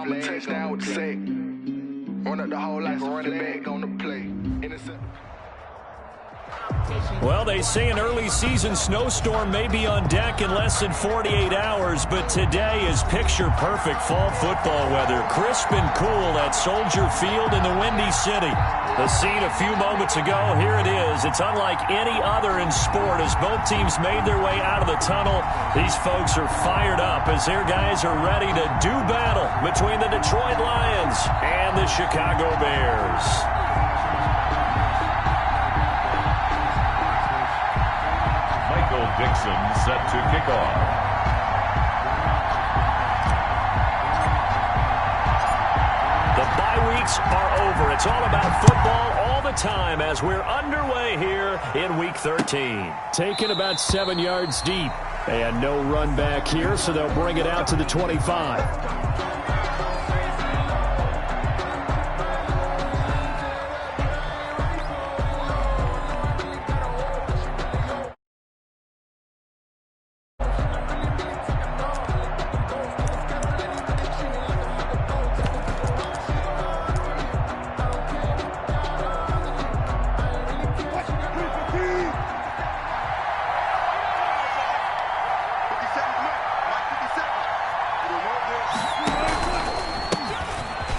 I'm a touchdown with the sack. Run up the whole like a running back on the play. Intercept. Well, they say an early season snowstorm may be on deck in less than 48 hours, but today is picture-perfect fall football weather. Crisp and cool at Soldier Field in the Windy City. The scene a few moments ago, here it is. It's unlike any other in sport as both teams made their way out of the tunnel. These folks are fired up as their guys are ready to do battle between the Detroit Lions and the Chicago Bears. Dixon set to kick off. The bye weeks are over. It's all about football all the time as we're underway here in Week 13. Taken about 7 yards deep. And no run back here, so they'll bring it out to the 25.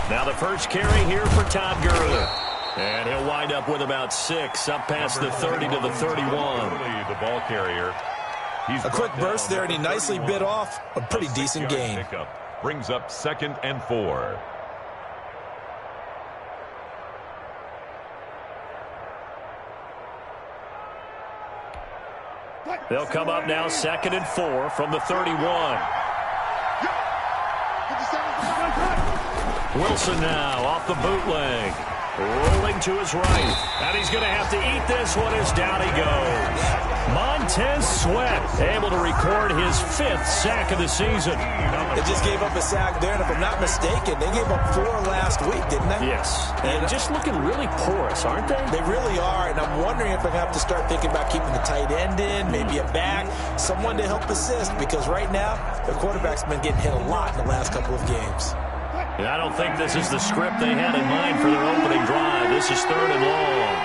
Now the first carry here for Todd Gurley. And he'll wind up with about 6 up past the 30 to the 31. The ball carrier. A quick burst there, and he nicely bit off a pretty decent gain. Pickup brings up 2nd and 4. They'll come up now 2nd and 4 from the 31. Wilson now off the bootleg. Rolling to his right. And he's going to have to eat this one as down he goes. Montez Sweat able to record his 5th sack of the season. They just gave up a sack there, and if I'm not mistaken, they gave up 4 last week, didn't they? Yes. And just looking really porous, aren't they? They really are, and I'm wondering if I have to start thinking about keeping the tight end in, maybe a back, someone to help assist, because right now, the quarterback's been getting hit a lot in the last couple of games. And I don't think this is the script they had in mind for their opening drive. This is 3rd and long.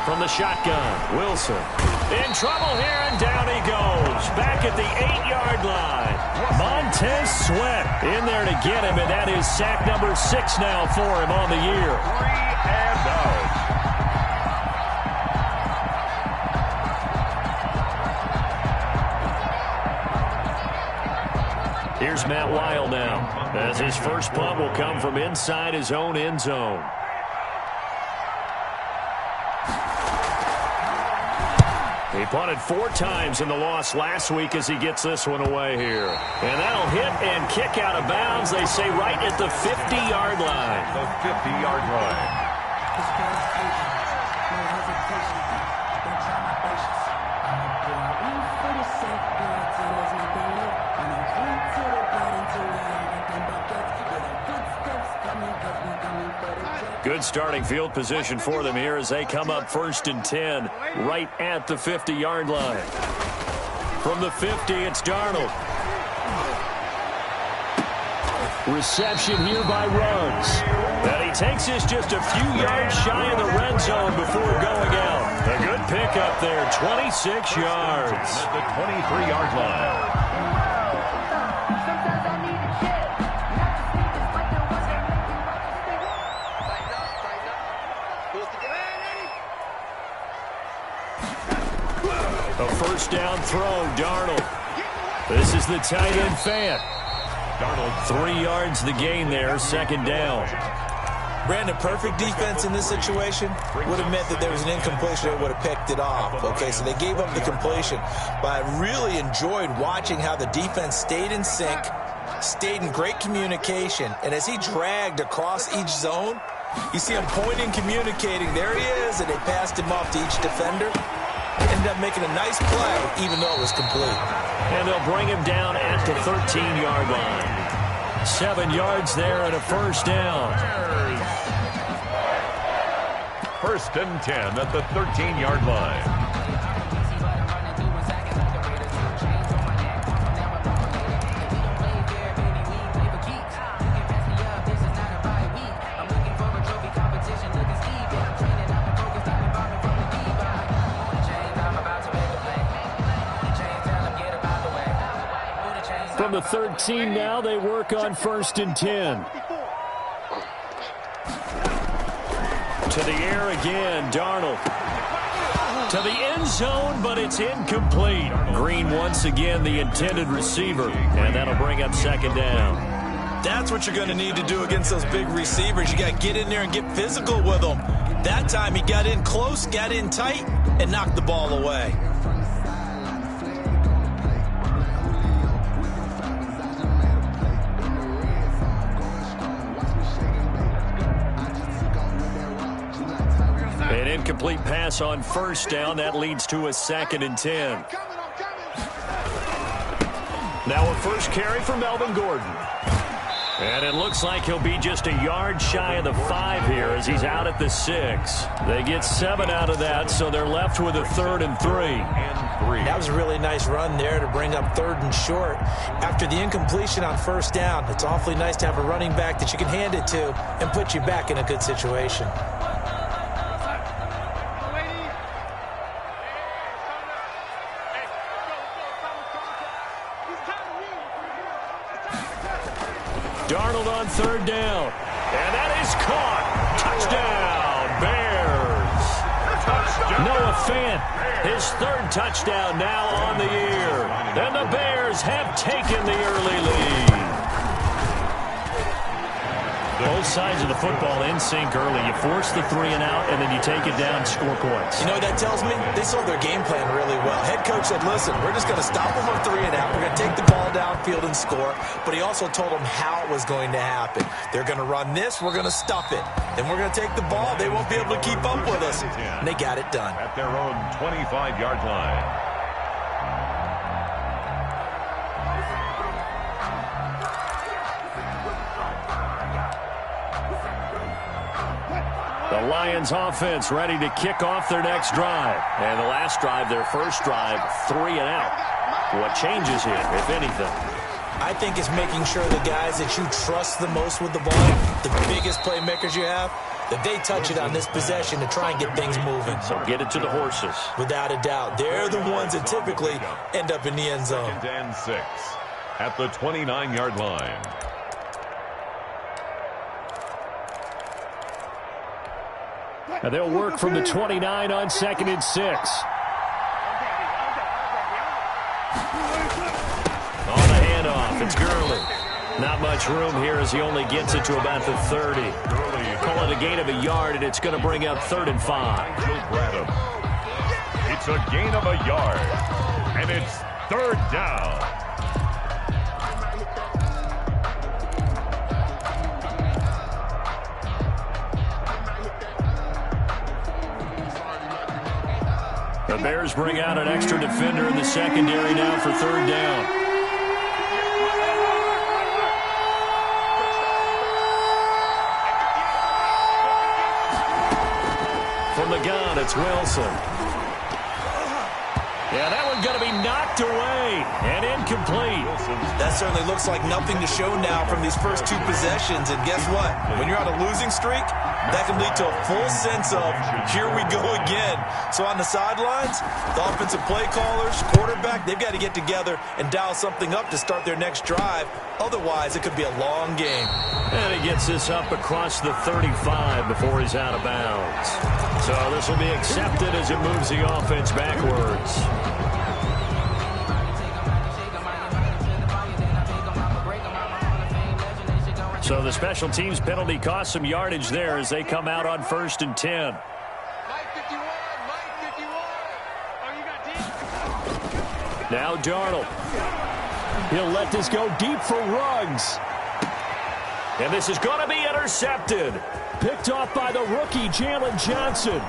From the shotgun, Wilson. In trouble here, and down he goes. Back at the 8-yard line. Montez Sweat in there to get him, and that is sack number 6 now for him on the year. 3 and out. Here's Matt Weil now, as his first punt will come from inside his own end zone. He punted 4 times in the loss last week as he gets this one away here. And that'll hit and kick out of bounds, they say, right at the 50-yard line. The 50-yard line. Good starting field position for them here as they come up 1st and 10 right at the 50-yard line. From the 50, it's Darnold. Reception here by Ruggs. And he takes this just a few yards shy of the red zone before going out. A good pickup there, 26 yards. At the 23-yard line. A first down throw, Darnold. This is the tight end fan. Darnold 3 yards the gain there, 2nd down. Brandon, perfect defense in this situation would have meant that there was an incompletion that would have picked it off. Okay, so they gave up the completion. But I really enjoyed watching how the defense stayed in sync, stayed in great communication, and as he dragged across each zone, you see him pointing, communicating. There he is, and they passed him off to each defender. Ended up making a nice play, even though it was complete. And they'll bring him down at the 13-yard line. 7 yards there and a first down. 1st and 10 at the 13-yard line. From the 13 now, they work on 1st and 10. To the air again, Darnold. To the end zone, but it's incomplete. Green once again the intended receiver, and that'll bring up 2nd down. That's what you're going to need to do against those big receivers. You got to get in there and get physical with them. That time he got in close, got in tight, and knocked the ball away. An incomplete pass on 1st down. That leads to a 2nd and 10. Now a first carry for Melvin Gordon. And it looks like he'll be just a yard shy of the 5 here as he's out at the 6. They get 7 out of that, so they're left with a 3rd and 3. That was a really nice run there to bring up 3rd and short. After the incompletion on 1st down, it's awfully nice to have a running back that you can hand it to and put you back in a good situation. Darnold on 3rd down. And that is caught. Touchdown, Bears. Noah Fant, his 3rd touchdown now on the year. And the Bears have taken the early lead. Both sides of the football in sync early. You force the 3 and out, and then you take it down, score points. You know what that tells me? They saw their game plan really well. Head coach said, listen, we're just going to stop them on 3 and out. We're going to take the ball downfield and score. But he also told them how it was going to happen. They're going to run this. We're going to stop it. Then we're going to take the ball. They won't be able to keep up with us. And they got it done. At their own 25-yard line. The Lions offense ready to kick off their next drive. And the last drive, their first drive, 3 and out. What changes here, if anything? I think it's making sure the guys that you trust the most with the ball, the biggest playmakers you have, that they touch it on this possession to try and get things moving. So get it to the horses. Without a doubt. They're the ones that typically end up in the end zone. 2nd and 6 at the 29-yard line. And they'll work from the 29 on 2nd and 6. On the handoff, it's Gurley. Not much room here as he only gets it to about the 30. Call it a gain of a yard, and it's going to bring up 3rd and 5. It's a gain of a yard, and it's 3rd down. The Bears bring out an extra defender in the secondary now for 3rd down. From the gun, it's Wilson. Yeah, that one's going to be knocked away and incomplete. That certainly looks like nothing to show now from these first 2 possessions. And guess what? When you're on a losing streak, that can lead to a full sense of, here we go again. So on the sidelines, the offensive play callers, quarterback, they've got to get together and dial something up to start their next drive. Otherwise, it could be a long game. And he gets this up across the 35 before he's out of bounds. So this will be accepted as it moves the offense backwards. So the special teams penalty cost some yardage there as they come out on 1st and 10. Now Darnold. He'll let this go deep for Ruggs. And this is going to be intercepted. Picked off by the rookie, Jalen Johnson.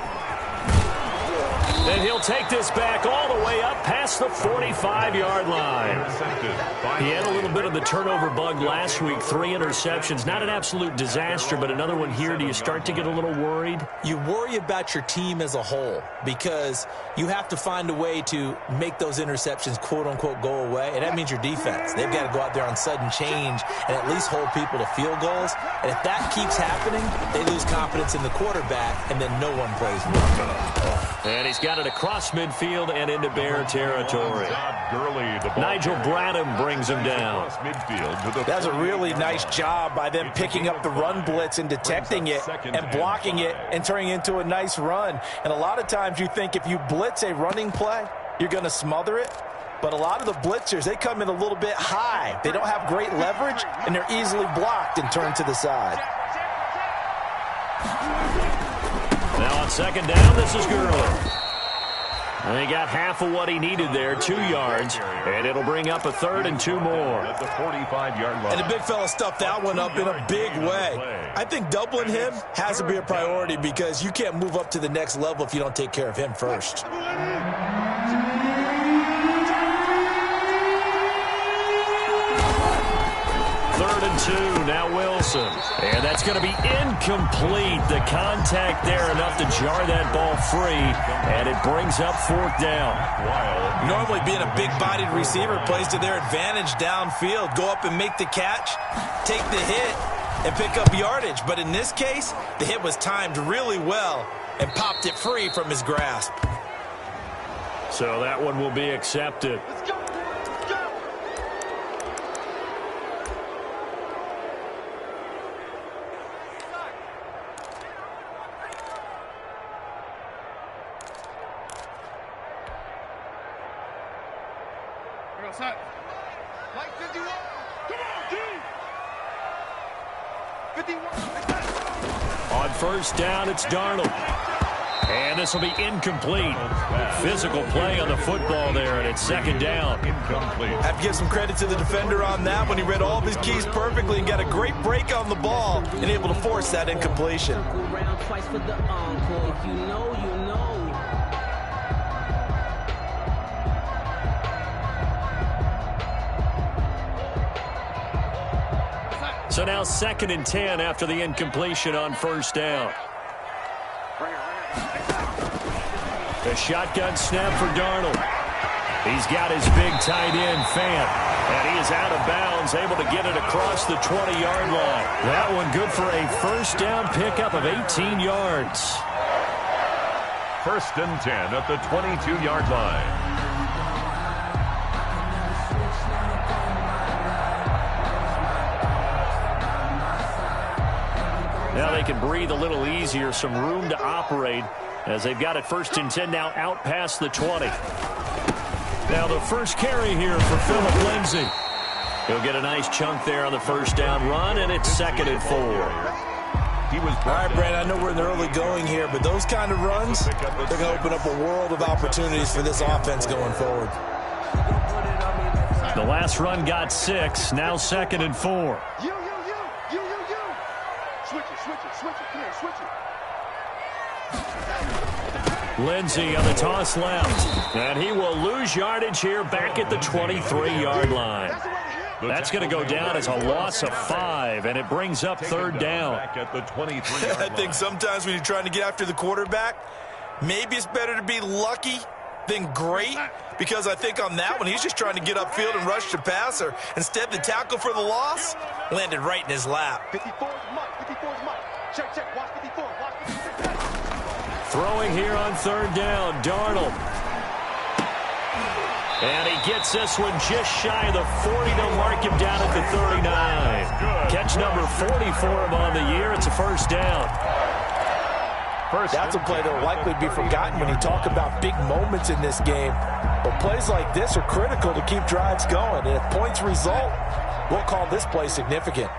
And he'll take this back all the way up past the 45-yard line. He had a little bit of the turnover bug last week. 3 interceptions. Not an absolute disaster, but another one here. Do you start to get a little worried? You worry about your team as a whole because you have to find a way to make those interceptions, quote-unquote, go away. And that means your defense. They've got to go out there on sudden change and at least hold people to field goals. And if that keeps happening, they lose confidence in the quarterback, and then no one plays well. And he's got got it across midfield and into Bear territory. Nigel Bradham brings him down. That's a really nice job by them picking up the run blitz and detecting it and blocking it and turning it into a nice run. And a lot of times you think if you blitz a running play, you're going to smother it. But a lot of the blitzers, they come in a little bit high. They don't have great leverage, and they're easily blocked and turned to the side. Now on second down, this is Gurley. And he got half of what he needed there, 2 yards, and it'll bring up a 3rd and 2 more. At the 45-yard line. And the big fella stuffed that one up in a big way. I think doubling him has to be a priority because you can't move up to the next level if you don't take care of him first. 3rd and 2, now Wilson. And that's going to be incomplete. The contact there enough to jar that ball free, and it brings up 4th down. Normally being a big-bodied receiver plays to their advantage downfield. Go up and make the catch, take the hit, and pick up yardage. But in this case, the hit was timed really well and popped it free from his grasp. So that one will be accepted. On first down, it's Darnold. And this will be incomplete. Physical play on the football there, and it's 2nd down. Incomplete. I have to give some credit to the defender on that one. He read all of his keys perfectly and got a great break on the ball and able to force that incompletion. So now 2nd and 10 after the incompletion on first down. The shotgun snap for Darnold. He's got his big tight end, Fant. And he is out of bounds, able to get it across the 20-yard line. That one good for a first down pickup of 18 yards. 1st and 10 at the 22-yard line. Now they can breathe a little easier, some room to operate as they've got it 1st and 10 now out past the 20. Now the first carry here for Phillip Lindsay. He'll get a nice chunk there on the first down run, and it's 2nd and 4. All right, Brad, I know we're in the early going here, but those kind of runs, they're going to open up a world of opportunities for this offense going forward. The last run got 6, now 2nd and 4. Lindsay on the toss left, and he will lose yardage here back at the 23-yard line. That's going to go down as a loss of 5, and it brings up 3rd down. I think sometimes when you're trying to get after the quarterback, maybe it's better to be lucky than great, because I think on that one, he's just trying to get upfield and rush the passer. Instead, the tackle for the loss landed right in his lap. 54 is Mike. 54 is Mike. Check. Watch 54. Watch 54. Throwing here on 3rd down, Darnold. And he gets this one just shy of the 40 to mark him down at the 39. Catch number 40 for him on the year. It's a first down. That's a play that will likely be forgotten when you talk about big moments in this game. But plays like this are critical to keep drives going. And if points result, we'll call this play significant.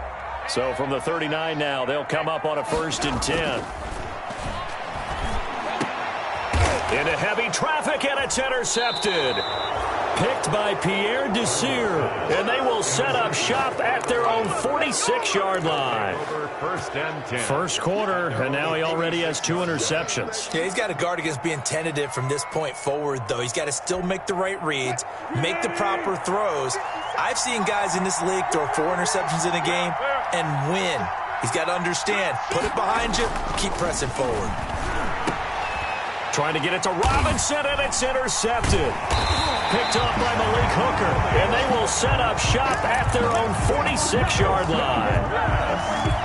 So from the 39 now, they'll come up on a 1st and 10. Into heavy traffic, and it's intercepted. Picked by Pierre Desir, and they will set up shop at their own 46-yard line. 1st and 10. First quarter, and now he already has 2 interceptions. Yeah, he's got to guard against being tentative from this point forward, though. He's got to still make the right reads, make the proper throws. I've seen guys in this league throw 4 interceptions in a game and win. He's got to understand, put it behind you, keep pressing forward. Trying to get it to Robinson, and it's intercepted. picked off by Malik Hooker, and they will set up shop at their own 46-yard line.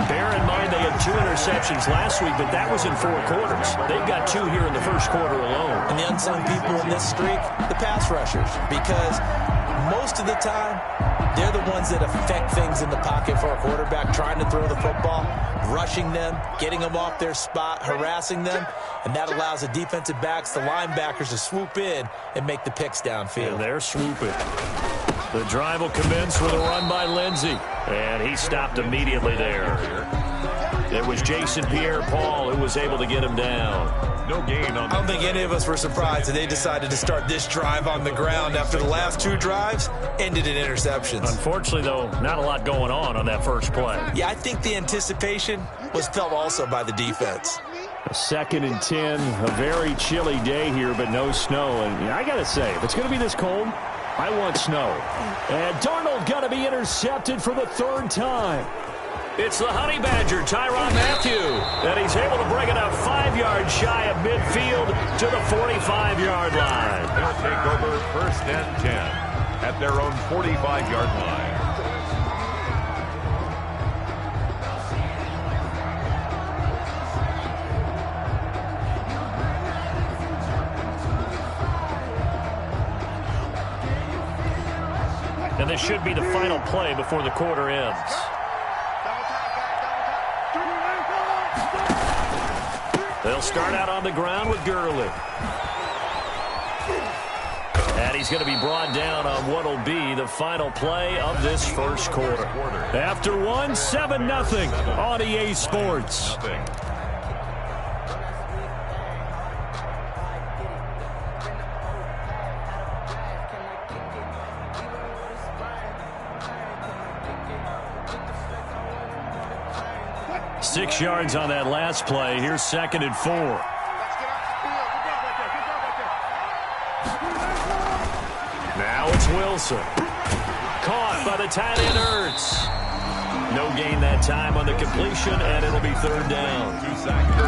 Bear in mind they had 2 interceptions last week, but that was in 4 quarters. They've got 2 here in the first quarter alone. And the unsung people in this streak, the pass rushers, because most of the time, they're the ones that affect things in the pocket for a quarterback, trying to throw the football, rushing them, getting them off their spot, harassing them, and that allows the defensive backs, the linebackers, to swoop in and make the picks downfield. And they're swooping. The drive will commence with a run by Lindsey, and he stopped immediately there. It was Jason Pierre-Paul who was able to get him down. No gain on I don't think any of us were surprised that they decided to start this drive on the ground after the last 2 drives ended in interceptions. Unfortunately, though, not a lot going on that first play. Yeah, I think the anticipation was felt also by the defense. A 2nd and 10, a very chilly day here, but no snow. And I got to say, if it's going to be this cold, I want snow. And Darnold going to be intercepted for the 3rd time. It's the Honey Badger, Tyrann Mathieu, and he's able to bring it up 5 yards shy of midfield to the 45-yard line. They'll take over 1st and 10 at their own 45-yard line. And this should be the final play before the quarter ends. They'll start out on the ground with Gurley. And he's going to be brought down on what will be the final play of this first quarter. After 1, 7-0 on EA Sports. Six yards on that last play. Here's 2nd and 4. Now it's Wilson. Caught by the tight end Ertz. No gain that time on the completion, and it'll be 3rd down.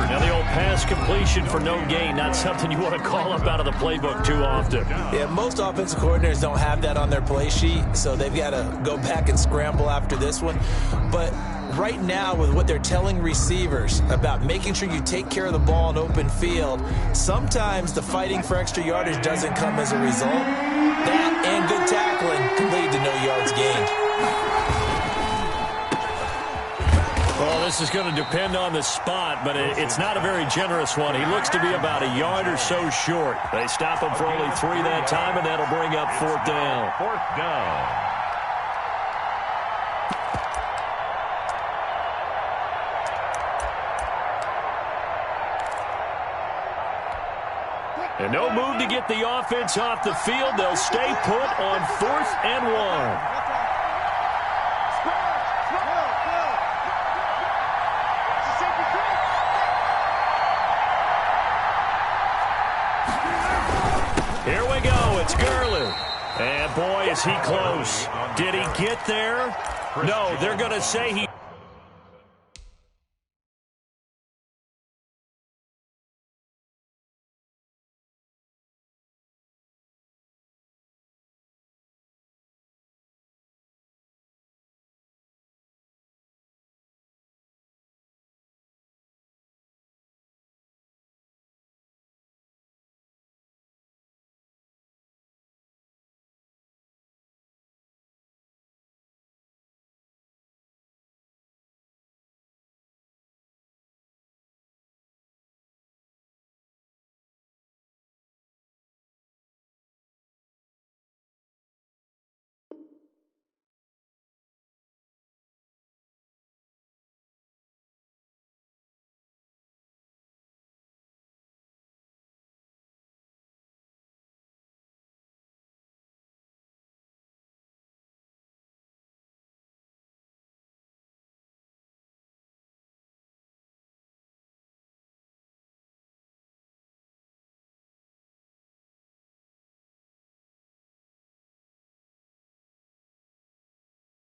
Now the old pass completion for no gain, not something you want to call up out of the playbook too often. Yeah, most offensive coordinators don't have that on their play sheet, so they've got to go back and scramble after this one. But right now, with what they're telling receivers about making sure you take care of the ball in open field, sometimes the fighting for extra yardage doesn't come as a result. That and good tackling can lead to no yards gained. Well, this is going to depend on the spot, but it's not a very generous one. He looks to be about a yard or so short. They stop him for only 3 that time, and that'll bring up 4th down. 4th down. And no move to get the offense off the field. They'll stay put on 4th and 1. Here we go. It's Gurley. And boy, is he close. Did he get there? No, they're going to say he...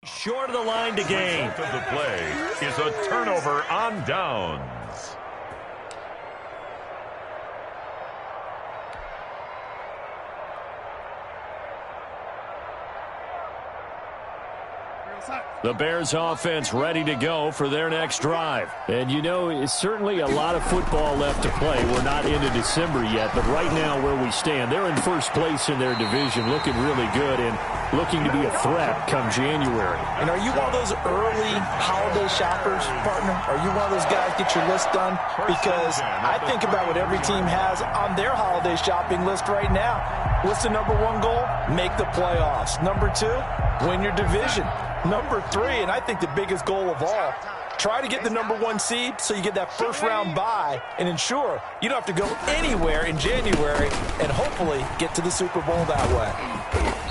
Short of the line to gain. The result of the play is a turnover on downs. The Bears offense ready to go for their next drive. And you know, it's certainly a lot of football left to play. We're not into December yet, but right now where we stand, they're in first place in their division, looking really good and looking to be a threat come January. And are you one of those early holiday shoppers, partner? Are you one of those guys get your list done? Because I think about what every team has on their holiday shopping list right now. What's the number one goal? Make the playoffs. Number two, win your division. Number three, and I think the biggest goal of all, try to get the number one seed so you get that first round bye and ensure you don't have to go anywhere in January and hopefully get to the Super Bowl that way.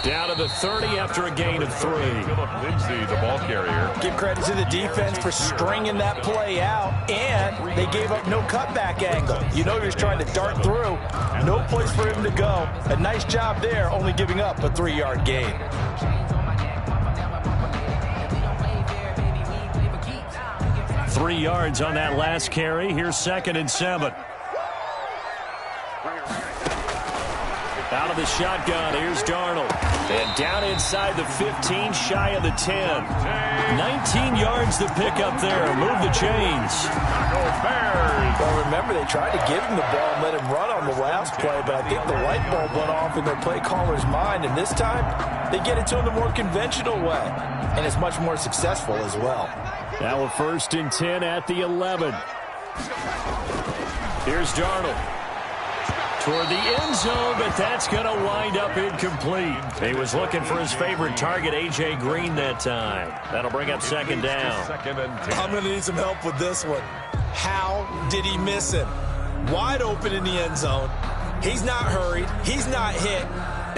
Down to the 30 after a gain of 3. Philip Lindsay, the ball carrier. Give credit to the defense for stringing that play out, and they gave up no cutback angle. You know he was trying to dart through. No place for him to go. A nice job there, only giving up a 3-yard gain. 3 yards on that last carry. Here's 2nd and 7. Out of the shotgun, here's Darnold. And down inside the 15, shy of the 10. 19 yards to pick up there. Move the chains. Well, remember, they tried to give him the ball and let him run on the last play, but I think the light bulb went off in their play caller's mind, and this time they get it to him the more conventional way, and it's much more successful as well. Now a 1st and 10 at the 11. Here's Darnold. Toward the end zone, but that's going to wind up incomplete. He was looking for his favorite target, A.J. Green, that time. That'll bring up 2nd down. I'm going to need some help with this one. How did he miss him? Wide open in the end zone. He's not hurried. He's not hit.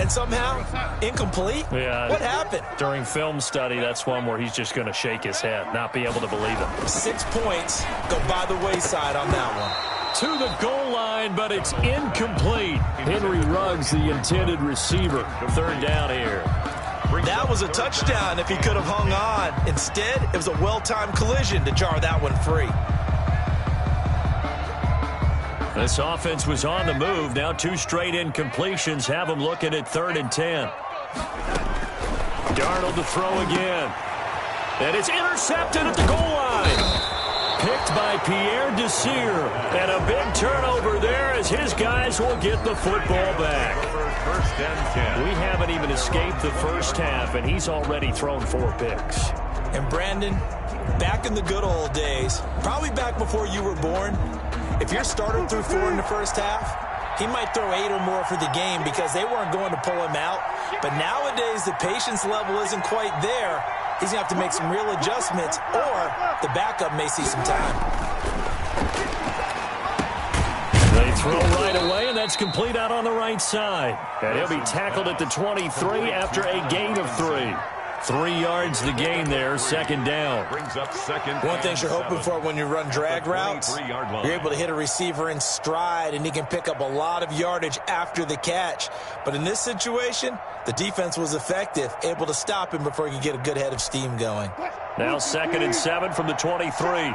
And somehow, incomplete? Yeah. What happened? During film study, that's one where he's just going to shake his head, not be able to believe it. 6 points go by the wayside on that one. To the goal line, but it's incomplete. Henry Ruggs, the intended receiver. 3rd down here. That was a touchdown if he could have hung on. Instead, it was a well-timed collision to jar that one free. This offense was on the move. Now 2 straight incompletions have them looking at 3rd and 10. Darnold to throw again. And it's intercepted at the goal line. Picked by Pierre Desir. And a big turnover there as his guys will get the football back. 1st and 10. We haven't even escaped the first half, and he's already thrown 4 picks. And Brandon, back in the good old days, probably back before you were born, if your starter threw 4 in the first half, he might throw 8 or more for the game because they weren't going to pull him out. But nowadays, the patience level isn't quite there. He's going to have to make some real adjustments, or the backup may see some time. They throw right away, and that's complete out on the right side. And he'll be tackled at the 23 after a gain of 3. 3 yards the gain there, 2nd down. Brings up 2nd. One thing you're hoping for when you run drag routes, you're able to hit a receiver in stride, and he can pick up a lot of yardage after the catch. But in this situation, the defense was effective, able to stop him before he could get a good head of steam going. Now 2nd and 7 from the 23.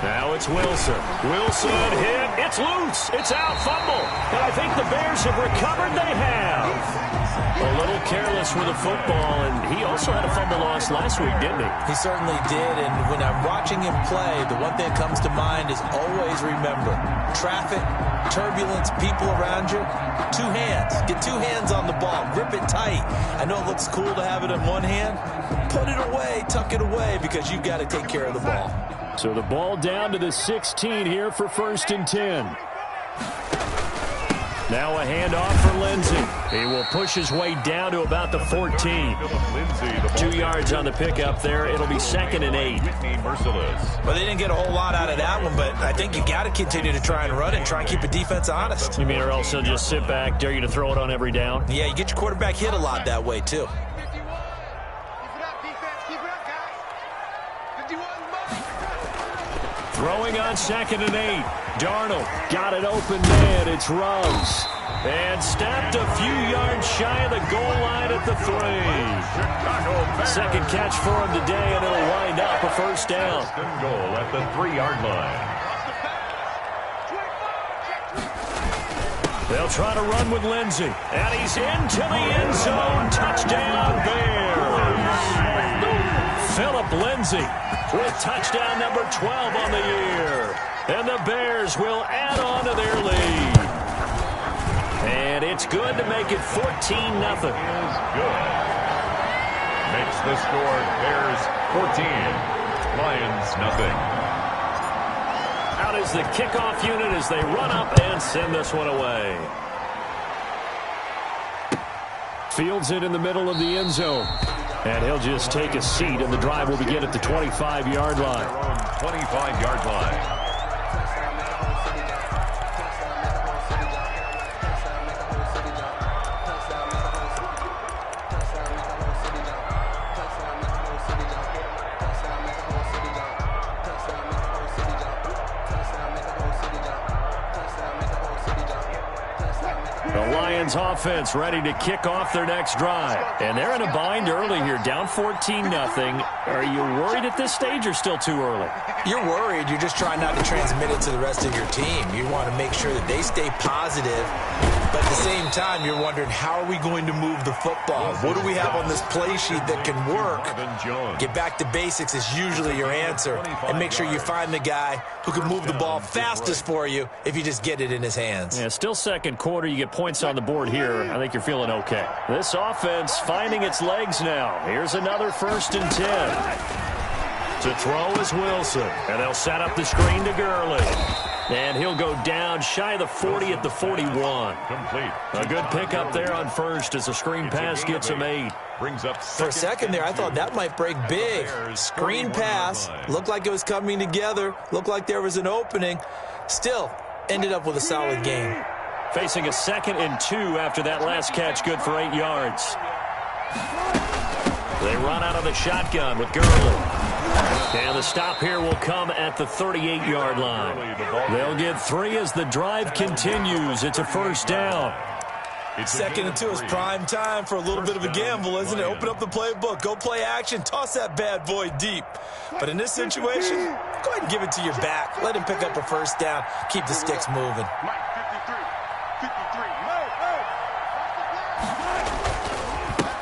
Now it's Wilson. Wilson hit. It's loose. It's out. Fumble. And I think the Bears have recovered. They have. A little careless with the football, and he also had a fumble loss last week, didn't he? He certainly did, and when I'm watching him play, the one thing that comes to mind is always remember, traffic, turbulence, people around you, 2 hands. Get 2 hands on the ball. Grip it tight. I know it looks cool to have it in one hand. Put it away, tuck it away, because you've got to take care of the ball. So the ball down to the 16 here for 1st and 10. Now a handoff for Lindsay. He will push his way down to about the 14. 2 yards on the pickup there. It'll be 2nd and 8. Well, they didn't get a whole lot out of that one, but I think you got to continue to try and run and try and keep the defense honest. You mean, or else they'll just sit back, dare you to throw it on every down? Yeah, you get your quarterback hit a lot that way, too. Throwing on 2nd and 8. Darnold got it open man. It's Ruggs. And stopped a few yards shy of the goal line at the 3. Second catch for him today, and it'll wind up a 1st down. Goal at the 3-yard line. They'll try to run with Lindsey. And he's into the end zone. Touchdown, Bears. Philip Lindsey with touchdown number 12 on the year. And the Bears will add on to their lead. And it's good to make it 14-0. Good. Makes the score Bears 14, Lions nothing. Out is the kickoff unit as they run up and send this one away. Fields it in the middle of the end zone. And he'll just take a seat, and the drive will begin at the 25-yard line. 25-yard line. Offense ready to kick off their next drive. And they're in a bind early here, down 14-0. Are you worried at this stage or still too early? You're worried. You're just trying not to transmit it to the rest of your team. You want to make sure that they stay positive. But at the same time, you're wondering, how are we going to move the football? What do we have on this play sheet that can work? Get back to basics is usually your answer. And make sure you find the guy who can move the ball fastest for you if you just get it in his hands. Yeah, still second quarter. You get points on the board here. I think you're feeling okay. This offense finding its legs now. Here's another 1st and 10. To throw is Wilson. And they'll set up the screen to Gurley. And he'll go down shy of the 40 at the 41. Complete. A good pickup there on first as the screen pass gets him 8. Brings up for a second there, I thought that might break big. Screen pass. Looked like it was coming together. Looked like there was an opening. Still ended up with a solid game. Facing a 2nd and 2 after that last catch, good for 8 yards. They run out of the shotgun with Gurley. And the stop here will come at the 38-yard line. They'll get 3 as the drive continues. It's a 1st down. 2nd and 2 is prime time for a little bit of a gamble, isn't it? Open up the playbook. Go play action. Toss that bad boy deep. But in this situation, go ahead and give it to your back. Let him pick up a 1st down. Keep the sticks moving.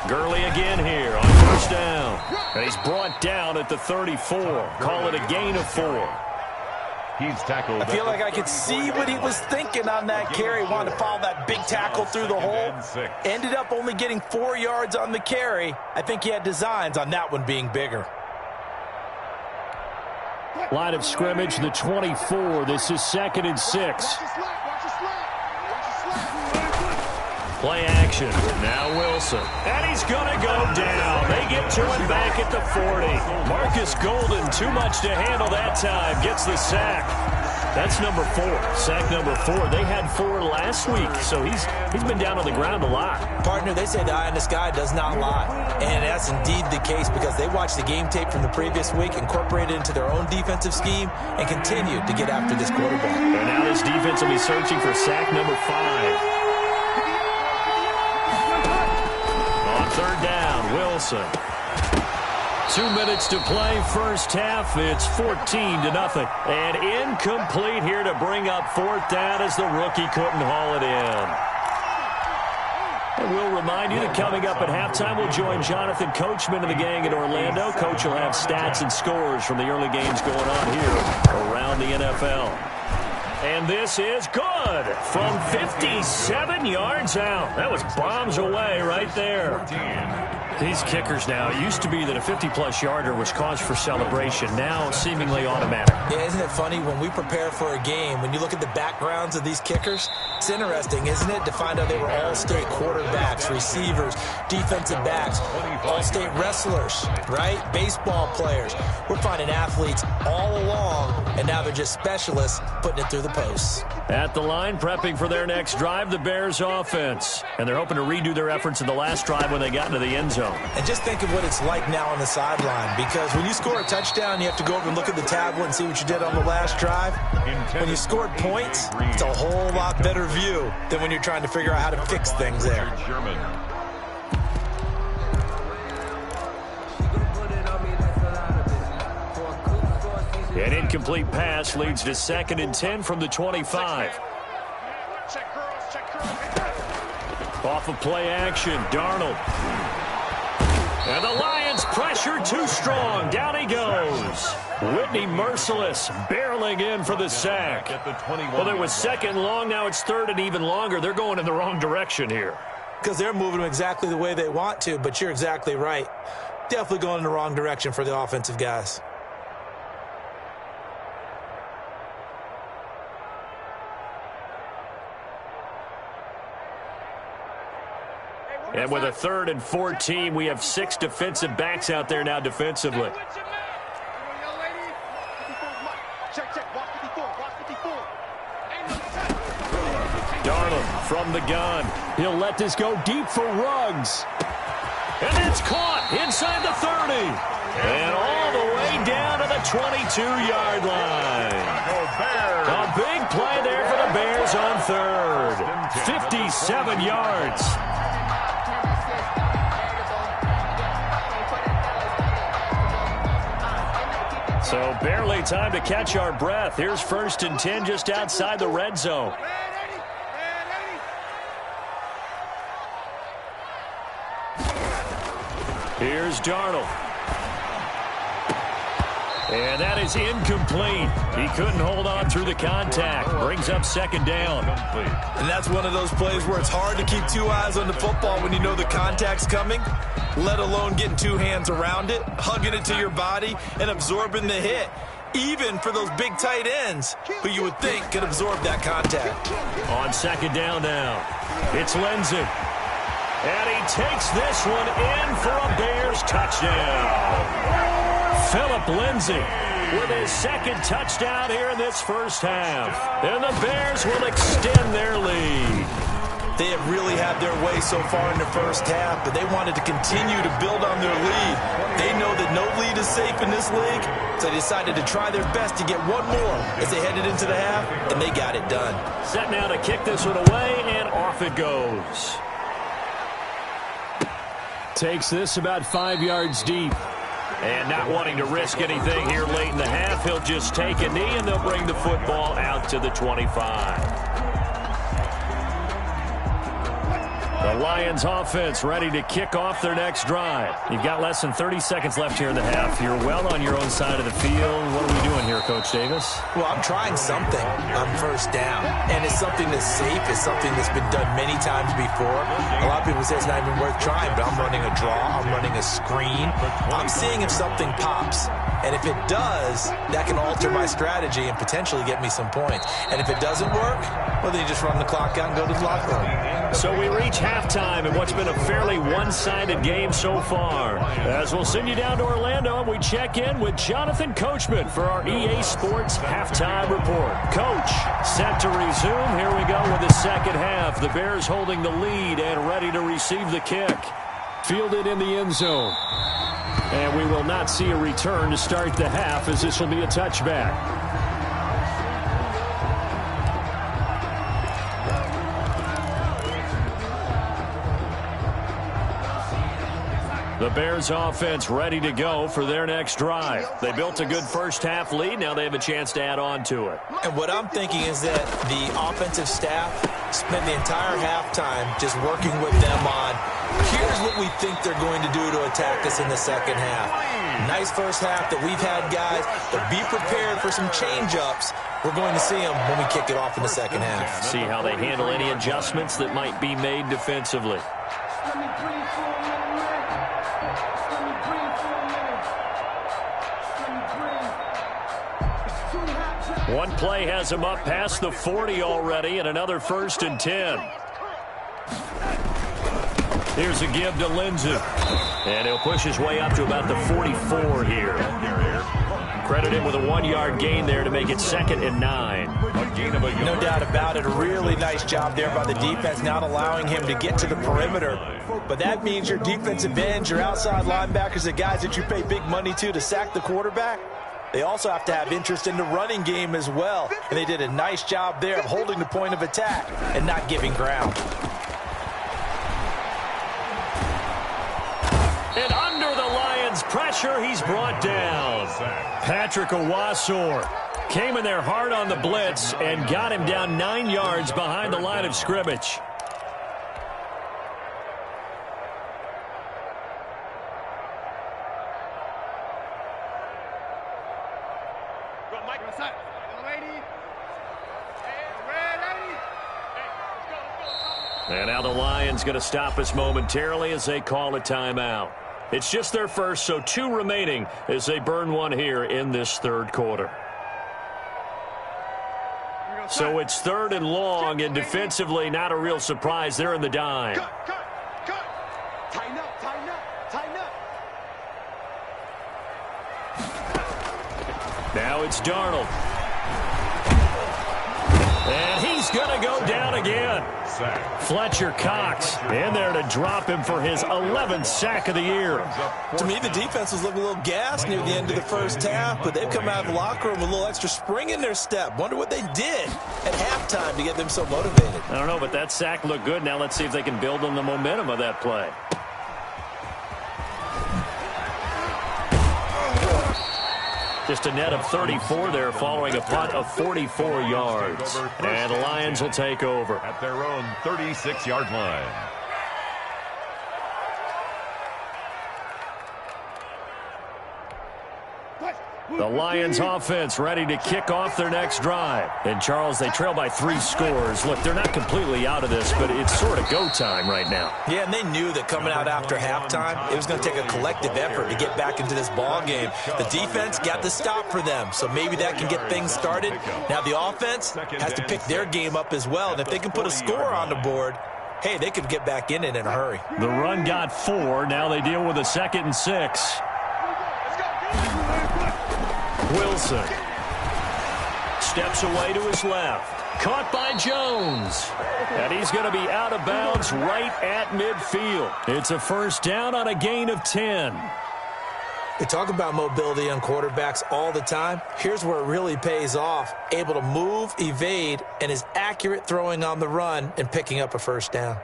Gurley again here on 1st down. And he's brought down at the 34. Call it a gain of 4. He's tackled. I feel like I could see what he was thinking on that carry. Wanted to follow that big tackle through the hole. Ended up only getting 4 yards on the carry. I think he had designs on that one being bigger. Line of scrimmage, the 24. This is 2nd and 6. Play action. Now Wilson. And he's going to go down. They get to him back at the 40. Marcus Golden, too much to handle that time. Gets the sack. That's number 4. Sack number 4. They had 4 last week, so he's been down on the ground a lot. Partner, they say the eye in the sky does not lie. And that's indeed the case because they watched the game tape from the previous week, incorporated it into their own defensive scheme, and continued to get after this quarterback. And now this defense will be searching for sack number 5. 3rd down, Wilson. 2 minutes to play, 1st half. It's 14-0. And incomplete here to bring up 4th down as the rookie couldn't haul it in. And we'll remind you that coming up at halftime, we'll join Jonathan Coachman and the gang in Orlando. Coach will have stats and scores from the early games going on here around the NFL. And this is good from 57 yards out. That was bombs away right there. These kickers now, it used to be that a 50-plus yarder was cause for celebration. Now seemingly automatic. Yeah, isn't it funny when we prepare for a game, when you look at the backgrounds of these kickers, it's interesting, isn't it, to find out they were all-state quarterbacks, receivers, defensive backs, all-state wrestlers, right? Baseball players. We're finding athletes all along, and now they're just specialists putting it through the posts. At the line, prepping for their next drive, the Bears offense. And they're hoping to redo their efforts in the last drive when they got into the end zone. And just think of what it's like now on the sideline, because when you score a touchdown, you have to go over and look at the tablet and see what you did on the last drive. When you scored points, it's a whole lot better view than when you're trying to figure out how to fix things there. An incomplete pass leads to 2nd and 10 from the 25. Off of play action, Darnold. And the Lions pressure too strong. Down he goes. Whitney Merciless barreling in for the sack. Well, it was second long. Now it's third and even longer. They're going in the wrong direction here. Because they're moving them exactly the way they want to, but you're exactly right. Definitely going in the wrong direction for the offensive guys. And with a 3rd and 14, we have 6 defensive backs out there now defensively. Darnold from the gun. He'll let this go deep for Ruggs. And it's caught inside the 30. And all the way down to the 22-yard line. A big play there for the Bears on 3rd. 57 yards. So barely time to catch our breath. Here's 1st and 10 just outside the red zone. Here's Darnold. And that is incomplete. He couldn't hold on through the contact. Brings up 2nd down. And that's one of those plays where it's hard to keep 2 eyes on the football when you know the contact's coming, let alone getting 2 hands around it, hugging it to your body, and absorbing the hit. Even for those big tight ends who you would think could absorb that contact. On 2nd down now, it's Lindsey. And he takes this one in for a Bears touchdown. Phillip Lindsay with his 2nd touchdown here in this first half. And the Bears will extend their lead. They have really had their way so far in the first half, but they wanted to continue to build on their lead. They know that no lead is safe in this league, so they decided to try their best to get one more as they headed into the half, and they got it done. Set now to kick this one away, and off it goes. Takes this about 5 yards deep. And not wanting to risk anything here late in the half, he'll just take a knee, and they'll bring the football out to the 25. The Lions offense ready to kick off their next drive. You've got less than 30 seconds left here in the half. You're well on your own side of the field. What are we doing here, Coach Davis? Well, I'm trying something on 1st down, and it's something that's safe. It's something that's been done many times before. A lot of people say it's not even worth trying, but I'm running a draw. I'm running a screen. I'm seeing if something pops. And if it does, that can alter my strategy and potentially get me some points. And if it doesn't work, well, then you just run the clock out and go to the locker room. So we reach halftime in what's been a fairly one-sided game so far. As we'll send you down to Orlando, and we check in with Jonathan Coachman for our EA Sports Halftime Report. Coach, set to resume. Here we go with the second half. The Bears holding the lead and ready to receive the kick. Fielded in the end zone. And we will not see a return to start the half, as this will be a touchback. The Bears offense ready to go for their next drive. They built a good first half lead. Now they have a chance to add on to it. And what I'm thinking is that the offensive staff spent the entire halftime just working with them on, here's what we think they're going to do to attack us in the second half. Nice first half that we've had, guys, but be prepared for some change-ups. We're going to see them when we kick it off in the second half. See how they handle any adjustments that might be made defensively. One play has him up past the 40 already, and another 1st and 10. Here's a give to Lindsey. And he'll push his way up to about the 44 here. Credit him with a 1-yard gain there to make it 2nd and 9. No doubt about it. A really nice job there by the defense, not allowing him to get to the perimeter. But that means your defensive ends, your outside linebackers, the guys that you pay big money to sack the quarterback, they also have to have interest in the running game as well. And they did a nice job there of holding the point of attack and not giving ground. And under the Lions' pressure, he's brought down. Patrick Owasor came in there hard on the blitz and got him down 9 yards behind the line of scrimmage. And now the Lions going to stop us momentarily as they call a timeout. It's just their first, so 2 remaining as they burn one here in this third quarter. So it's 3rd and long, and defensively not a real surprise. They're in the dime. Tighten up, tighten up, tighten up. Now it's Darnold. And he's going to go down again. Fletcher Cox in there to drop him for his 11th sack of the year. To me, the defense was looking a little gassed near the end of the first half, but they've come out of the locker room with a little extra spring in their step. Wonder what they did at halftime to get them so motivated. I don't know, but that sack looked good. Now let's see if they can build on the momentum of that play. Just a net of 34 there following a punt of 44 yards. And the Lions will take over at their own 36-yard line. The Lions offense ready to kick off their next drive. And, Charles, they trail by 3 scores. Look, they're not completely out of this, but it's sort of go time right now. Yeah, and they knew that coming out after halftime, it was going to take a collective effort to get back into this ball game. The defense got the stop for them, so maybe that can get things started. Now the offense has to pick their game up as well, and if they can put a score on the board, hey, they could get back in it in a hurry. The run got 4. Now they deal with a 2nd and 6. Wilson steps away to his left. Caught by Jones. And he's going to be out of bounds right at midfield. It's a first down on a gain of 10. They talk about mobility on quarterbacks all the time. Here's where it really pays off. Able to move, evade, and is accurate throwing on the run and picking up a first down.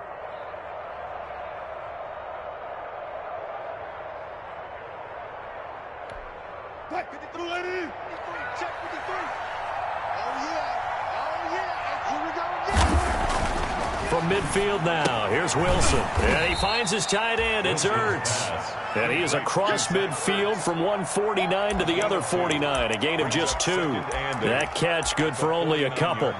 From midfield now, here's Wilson. And he finds his tight end. It's Ertz. And he is across midfield from 149 to the other 49. A gain of just 2. That catch good for only a couple.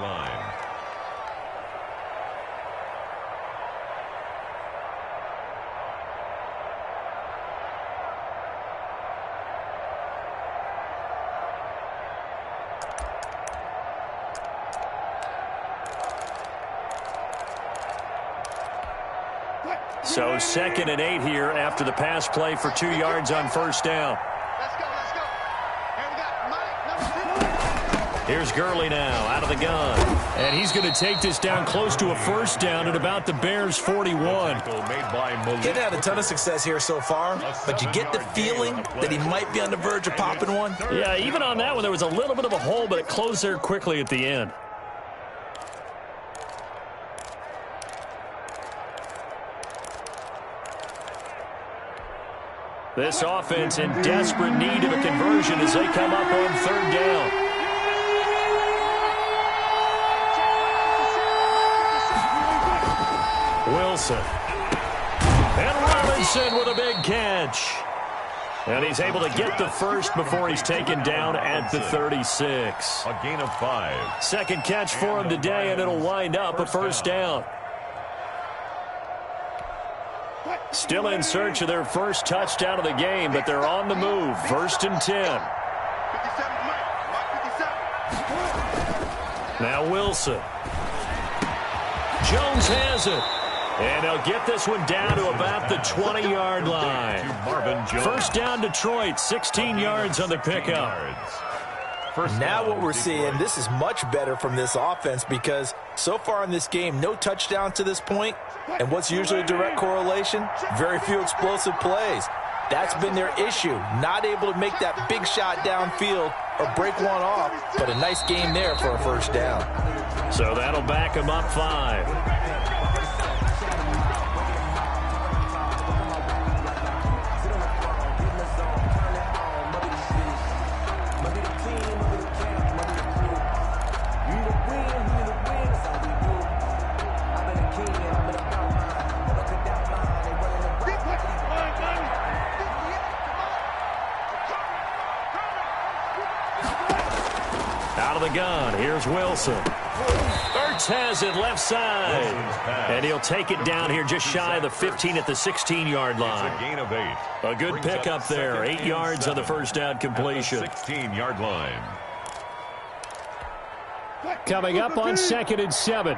So 2nd and 8 here after the pass play for 2 yards on first down. Let's go, let's go. Here we got Mike, Here's Gurley now out of the gun. And he's going to take this down close to a first down at about the Bears' 41. He's had a ton of success here so far, but you get the feeling that he might be on the verge of popping one. Yeah, even on that one, there was a little bit of a hole, but it closed there quickly at the end. This offense in desperate need of a conversion as they come up on 3rd down. Wilson. And Robinson with a big catch. And he's able to get the first before he's taken down at the 36. A gain of 5. 2nd catch for him today, and it'll wind up a first down. Still in search of their first touchdown of the game, but they're on the move. 1st and 10. 57, Mike 57. Now Wilson. Jones has it. And they'll get this one down to about the 20-yard line. First down Detroit, 16 yards on the pickup. Now what we're seeing, this is much better from this offense because so far in this game, no touchdown to this point. And what's usually a direct correlation? Very few explosive plays. That's been their issue. Not able to make that big shot downfield or break one off, but a nice game there for a first down. So that'll back them up 5. out of the gun. Here's Wilson. Ertz has it left side. And he'll take it down here just shy of the 15 at the 16-yard line. It's a gain of 8. A good pickup there. 8 yards on the first down completion. 16-yard line. Coming up on 2nd and 7.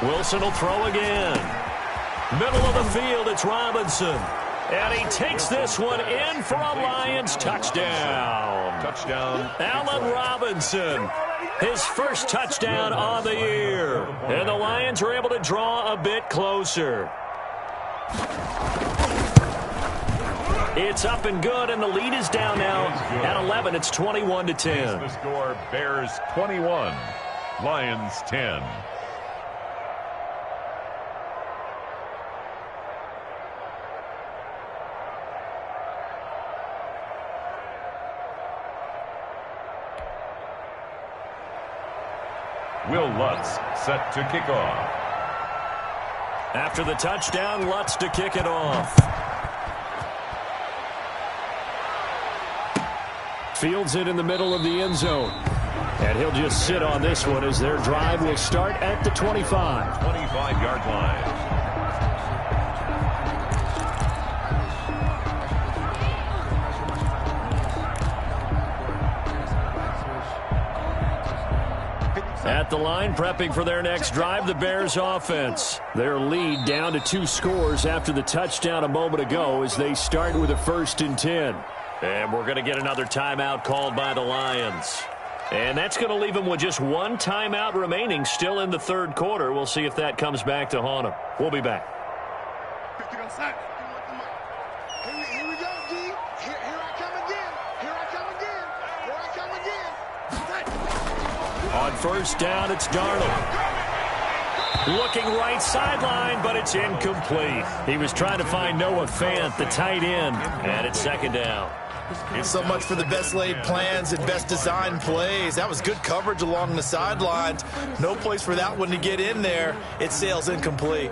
Wilson will throw again. Middle of the field, it's Robinson. And he takes this one in for a Lions touchdown. Touchdown. Allen Robinson, his first touchdown on the year. And the Lions are able to draw a bit closer. It's up and good, and the lead is down now at 11. It's 21-10. The score, Bears 21, Lions 10. Will Lutz set to kick off. After the touchdown, Lutz to kick it off. Fields it in the middle of the end zone. And he'll just sit on this one as their drive will start at the 25. 25-yard line. At the line, prepping for their next drive, the Bears offense. Their lead down to 2 scores after the touchdown a moment ago as they start with a 1st and 10. And we're going to get another timeout called by the Lions. And that's going to leave them with just 1 timeout remaining still in the 3rd quarter. We'll see if that comes back to haunt them. We'll be back. Here we go, D. Here I come again. Here I come again. Here I come again. On 1st down, it's Darnold. Looking right sideline, but it's incomplete. He was trying to find Noah Fant, the tight end, and it's 2nd down. So much for the best laid plans and best designed plays. That was good coverage along the sidelines. No place for that one to get in there. It sails incomplete.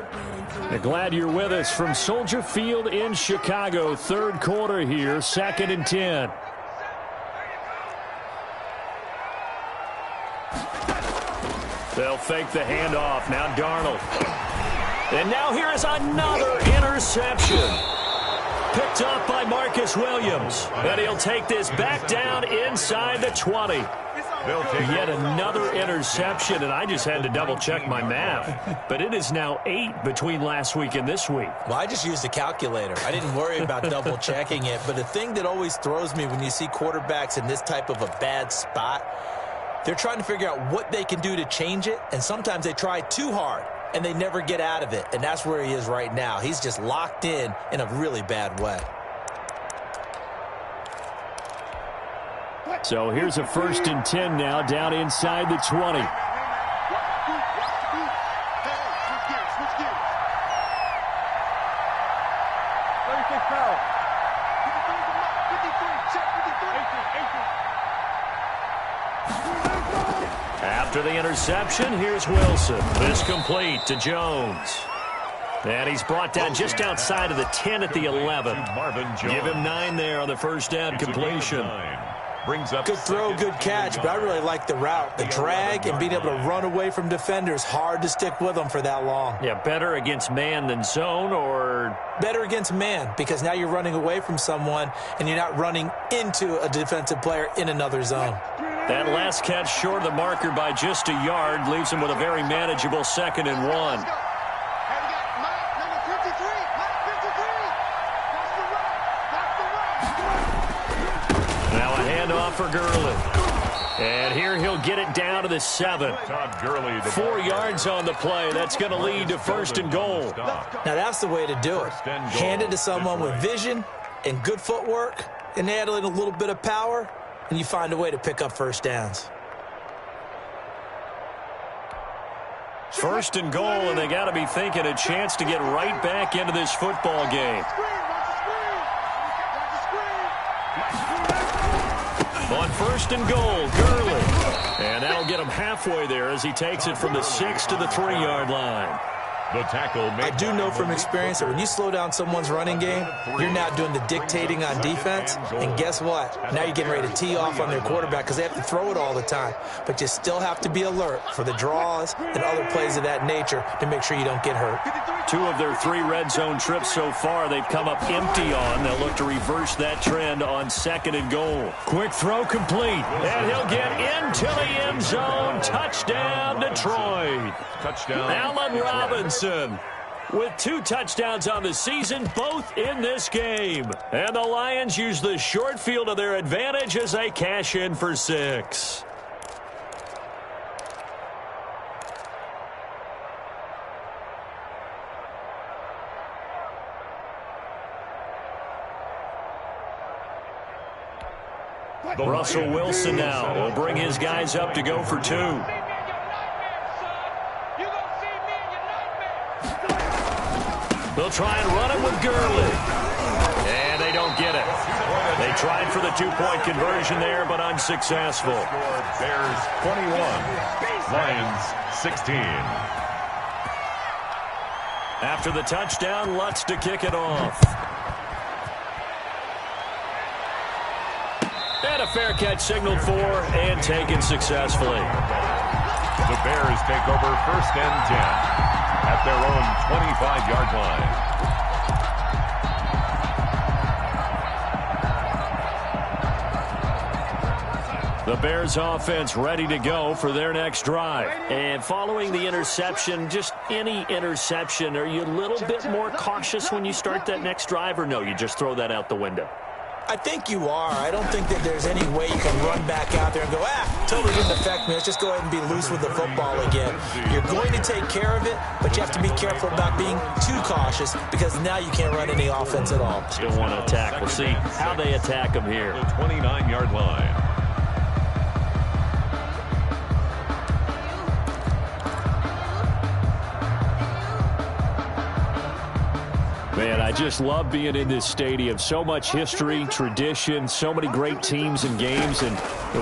Glad you're with us from Soldier Field in Chicago. 3rd quarter here, 2nd and 10. They'll fake the handoff. Now Darnold. And now here is another interception. Picked up by Marcus Williams. And he'll take this back down inside the 20. Yet another interception, and I just had to double-check my math. But it is now 8 between last week and this week. Well, I just used a calculator. I didn't worry about double-checking it. But the thing that always throws me when you see quarterbacks in this type of a bad spot, they're trying to figure out what they can do to change it, and sometimes they try too hard, and they never get out of it, and that's where he is right now. He's just locked in a really bad way. So here's a 1st and 10 now down inside the 20. After the interception, here's Wilson. This complete to Jones. And he's brought down just outside of the 10 at the 11. Give him 9 there on the 1st down completion. Good throw, good catch, but I really like the route. The drag and being able to run away from defenders, hard to stick with them for that long. Yeah, better against man than zone, or? Better against man, because now you're running away from someone and you're not running into a defensive player in another zone. That last catch short of the marker by just a yard leaves him with a very manageable 2nd and 1. Now a handoff for Gurley. And here he'll get it down to the 7. 4 yards on the play. That's going to lead to 1st and goal. Now that's the way to do it. Hand it to someone with vision and good footwork and add in a little bit of power, and you find a way to pick up 1st downs. 1st and goal, and they got to be thinking a chance to get right back into this football game. On 1st and goal, Gurley. And that'll get him halfway there as he takes it from the 6 to the 3-yard line. The tackle made. I do know from experience that when you slow down someone's running game, you're now doing the dictating on defense. And guess what? Now you're getting ready to tee off on their quarterback because they have to throw it all the time. But you still have to be alert for the draws and other plays of that nature to make sure you don't get hurt. 2 of their 3 red zone trips so far they've come up empty on. They'll look to reverse that trend on 2nd and goal. Quick throw complete. And he'll get into the end zone. Touchdown, Detroit. Touchdown. Allen Robinson with 2 touchdowns on the season, both in this game. And the Lions use the short field to their advantage as they cash in for 6. Russell Wilson now will bring his guys up to go for 2. They'll try and run it with Gurley. And they don't get it. They tried for the 2-point conversion there, but unsuccessful. Bears 21, Lions 16. After the touchdown, Lutz to kick it off. And a fair catch signaled for and taken successfully. The Bears take over 1st and 10 at their own 25-yard line. The Bears offense ready to go for their next drive. And following the interception, just any interception, are you a little bit more cautious when you start that next drive, or no, you just throw that out the window? I think you are. I don't think that there's any way you can run back out there and go, totally didn't affect me. Let's just go ahead and be loose with the football again. You're going to take care of it, but you have to be careful about being too cautious because now you can't run any offense at all. Still want to attack. We'll see how they attack them here. The 29-yard line. Man, I just love being in this stadium. So much history, tradition, so many great teams and games, and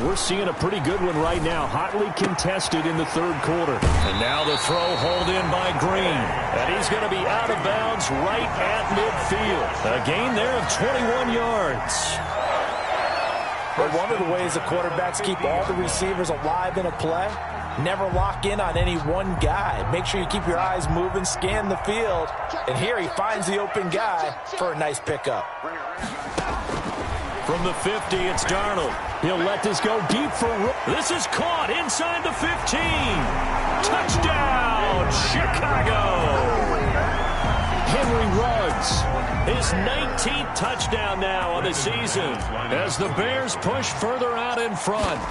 we're seeing a pretty good one right now, hotly contested in the 3rd quarter. And now the throw hauled in by Green. And he's going to be out of bounds right at midfield. A gain there of 21 yards. But one of the ways the quarterbacks keep all the receivers alive in a play, never lock in on any one guy. Make sure you keep your eyes moving, scan the field. And here he finds the open guy for a nice pickup. From the 50, it's Darnold. He'll let this go deep for this is caught inside the 15. Touchdown, Chicago. Henry Ruggs, his 19th touchdown now on the season as the Bears push further out in front.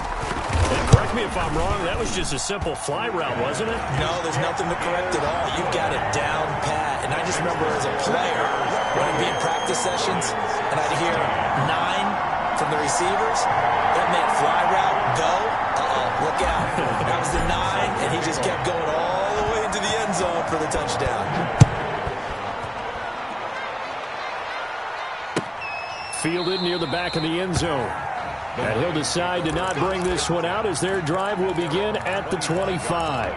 And correct me if I'm wrong, that was just a simple fly route, wasn't it? No, there's nothing to correct at all. You've got it down pat. And I just remember as a player, when I'd be in practice sessions, and I'd hear 9 from the receivers, that meant fly route, go, look out. That was the 9, and he just kept going all the way into the end zone for the touchdown. Fielded near the back of the end zone. And he'll decide to not bring this one out as their drive will begin at the 25.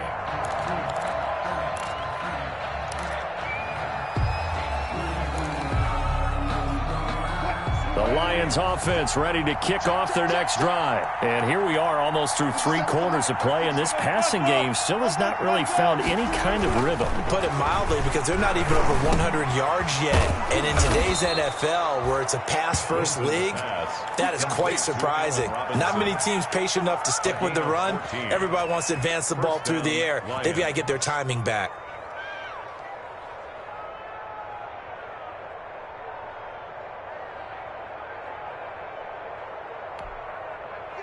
The Lions offense ready to kick off their next drive. And here we are almost through 3 quarters of play, and this passing game still has not really found any kind of rhythm. Put it mildly, because they're not even over 100 yards yet. And in today's NFL, where it's a pass-first league, that is quite surprising. Not many teams patient enough to stick with the run. Everybody wants to advance the ball through the air. They've got to get their timing back.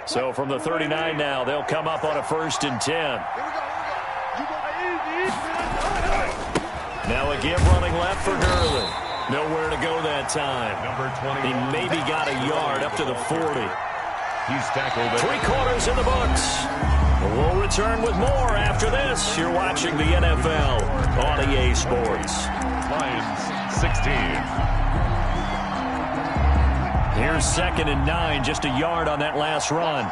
So from the 39 now, they'll come up on a 1st and 10. Now again running left for Gurley. Nowhere to go that time. Number 20. He maybe got a yard up to the 40. He's tackled. 3 quarters in the books. We'll return with more after this. You're watching the NFL on EA Sports. Lions 16. Here's 2nd and 9, just a yard on that last run.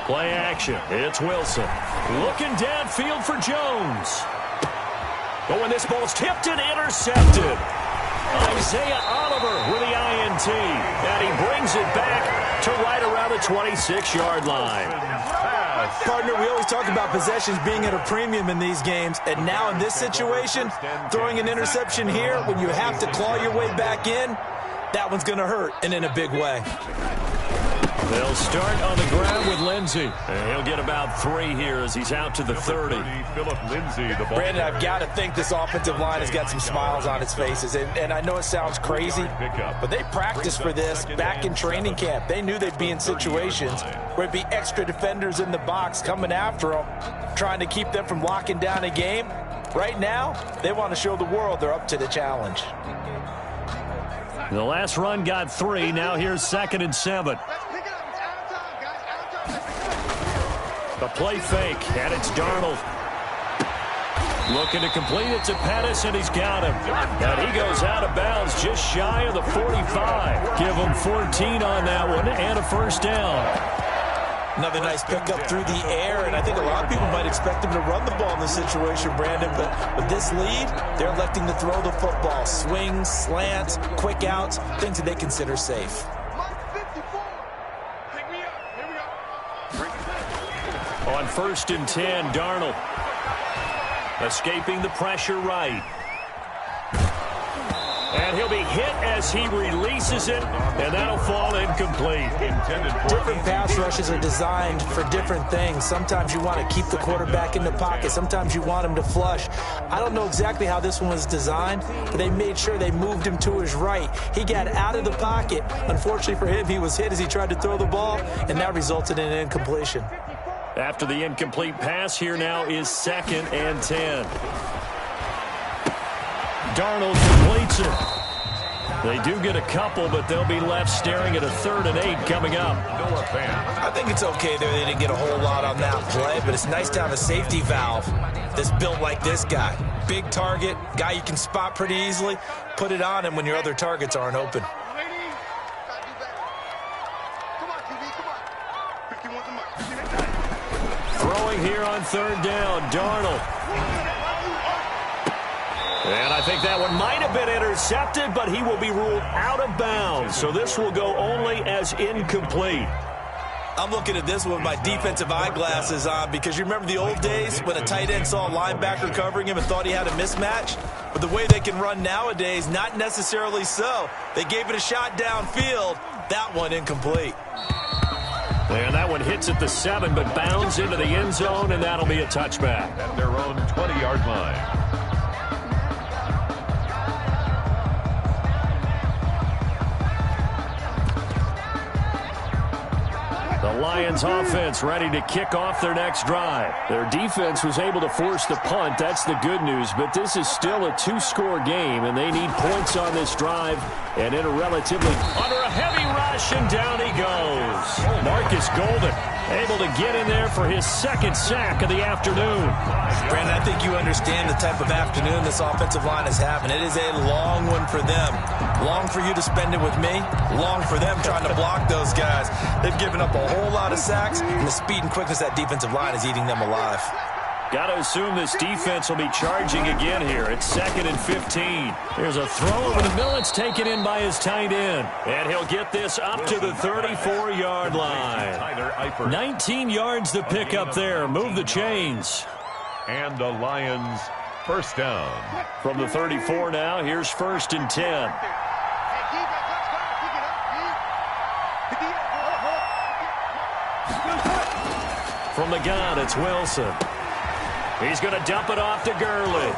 Play action. It's Wilson. Looking downfield for Jones. But when this ball's tipped and intercepted. Isaiah Oliver with the INT. And he brings it back to right around the 26-yard line. Partner, we always talk about possessions being at a premium in these games. And now in this situation, throwing an interception here when you have to claw your way back in, that one's going to hurt, and in a big way. They'll start on the ground with Lindsey. And he'll get about 3 here as he's out to the 30. Brandon, I've got to think this offensive line has got some smiles on its faces. And I know it sounds crazy, but they practiced for this back in training camp. They knew they'd be in situations where it'd be extra defenders in the box coming after them, trying to keep them from locking down a game. Right now, they want to show the world they're up to the challenge. The last run got 3. Now here's 2nd and 7. The play fake, and it's Darnold. Looking to complete it to Pettis, and he's got him. And he goes out of bounds just shy of the 45. Give him 14 on that one and a first down. Another nice pickup through the air, and I think a lot of people might expect him to run the ball in this situation, Brandon, but with this lead, they're electing to throw the football. Swings, slants, quick outs, things that they consider safe. On 1st and 10, Darnold. Escaping the pressure right. And he'll be hit as he releases it, and that'll fall incomplete. Different pass rushes are designed for different things. Sometimes you want to keep the quarterback in the pocket. Sometimes you want him to flush. I don't know exactly how this one was designed, but they made sure they moved him to his right. He got out of the pocket. Unfortunately for him, he was hit as he tried to throw the ball, and that resulted in an incompletion. After the incomplete pass, here now is 2nd and 10. Darnold completes it. They do get a couple, but they'll be left staring at a 3rd and 8 coming up. I think it's okay there. They didn't get a whole lot on that play, but it's nice to have a safety valve that's built like this guy. Big target, guy you can spot pretty easily. Put it on him when your other targets aren't open. Throwing here on 3rd down, Darnold. And I think that one might have been intercepted, but he will be ruled out of bounds. So this will go only as incomplete. I'm looking at this one with my defensive eyeglasses on because you remember the old days when a tight end saw a linebacker covering him and thought he had a mismatch? But the way they can run nowadays, not necessarily so. They gave it a shot downfield. That one incomplete. And that one hits at the 7, but bounds into the end zone, and that'll be a touchback. At their own 20-yard line. The Lions offense ready to kick off their next drive. Their defense was able to force the punt. That's the good news, but this is still a 2-score game, and they need points on this drive. And in a relatively under a heavy rush, and down he goes. Marcus Golden able to get in there for his 2nd sack of the afternoon. Brandon, I think you understand the type of afternoon this offensive line is having. It is a long one for them. Long for you to spend it with me. Long for them trying to block those guys. They've given up a whole lot of sacks, and the speed and quickness of that defensive line is eating them alive. Got to assume this defense will be charging again here. It's 2nd and 15. Here's a throw over the middle. It's taken in by his tight end. And he'll get this up to the 34-yard line. 19 yards to pick up there. Move the chains. And the Lions first down. From the 34 now, here's 1st and 10. From the gun, it's Wilson. He's going to dump it off to Gurley.